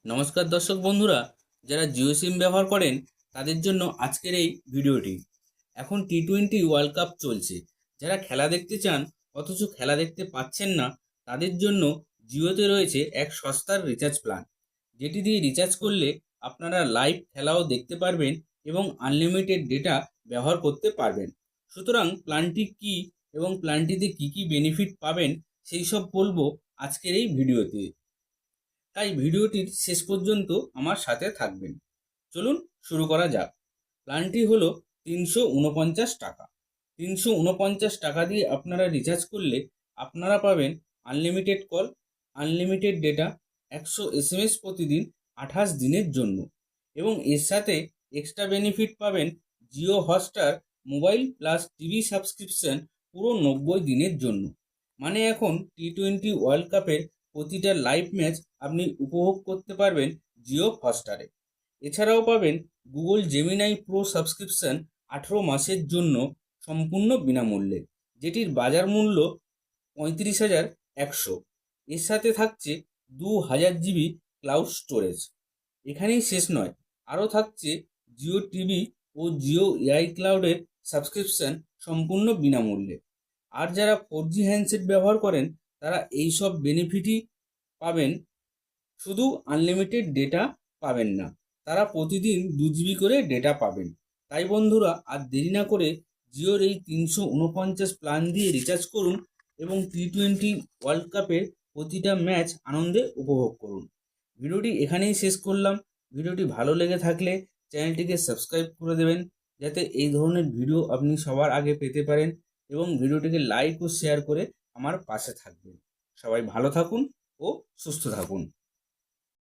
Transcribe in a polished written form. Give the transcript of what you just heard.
নমস্কার দর্শক বন্ধুরা, যারা জিও সিম ব্যবহার করেন তাদের জন্য আজকের এই ভিডিওটি। এখন টি-20 ওয়ার্ল্ড কাপ চলছে। যারা খেলা দেখতে চান অথচ খেলা দেখতে পাচ্ছেন না, তাদের জন্য জিওতে রয়েছে এক সস্তার রিচার্জ প্ল্যান, যেটি দিয়ে রিচার্জ করলে আপনারা লাইভ খেলাও দেখতে পারবেন এবং আনলিমিটেড ডেটা ব্যবহার করতে পারবেন। সুতরাং প্ল্যানটি কী এবং প্ল্যানটিতে কী কী বেনিফিট পাবেন সেই সব বলবো আজকের এই ভিডিওতে। তাই ভিডিওটির শেষ পর্যন্ত আমার সাথে থাকবেন। চলুন শুরু করা যাক। প্ল্যানটি হলো 349 টাকা। 349 টাকা দিয়ে আপনারা রিচার্জ করলে আপনারা পাবেন unlimited call, unlimited data, 100 SMS প্রতিদিন 28 দিনের জন্য, এবং এর সাথে এক্সট্রা বেনিফিট পাবেন Jio Hotstar mobile plus TV subscription পুরো 90 দিনের জন্য। মানে এখন টি-20 ওয়ার্ল্ড কাপের প্রতিটা লাইভ ম্যাচ আপনি উপভোগ করতে পারবেন জিও হটস্টারে। এছাড়াও পাবেন গুগল জেমিনাই প্রো সাবস্ক্রিপশন 18 মাসের জন্য সম্পূর্ণ বিনামূল্যে, যেটির বাজার মূল্য 35,100। এর সাথে থাকছে 2000 GB ক্লাউড স্টোরেজ। এখানেই শেষ নয়, আরও থাকছে জিও টিভি ও জিও এআই ক্লাউডের সাবস্ক্রিপশন সম্পূর্ণ বিনামূল্যে। আর যারা 4G হ্যান্ডসেট ব্যবহার করেন তারা এই সব বেনিফিটই পাবেন, শুধু আনলিমিটেড ডেটা পাবেন না, তারা প্রতিদিন 2 GB করে ডেটা পাবেন। তাই বন্ধুরা, আর দেরি না করে জিওর এই 349 প্ল্যান দিয়ে রিচার্জ করুন এবং টি-20 ওয়ার্ল্ড কাপের প্রতিটা ম্যাচ আনন্দে উপভোগ করুন। ভিডিওটি এখানেই শেষ করলাম। ভিডিওটি ভালো লেগে থাকলে চ্যানেলটিকে সাবস্ক্রাইব করে দেবেন, যাতে এই ধরনের ভিডিও আপনি সবার আগে পেতে পারেন, এবং ভিডিওটিকে লাইক ও শেয়ার করে আমার পাশে থাকবেন। সবাই ভালো থাকুন ও সুস্থ থাকুন।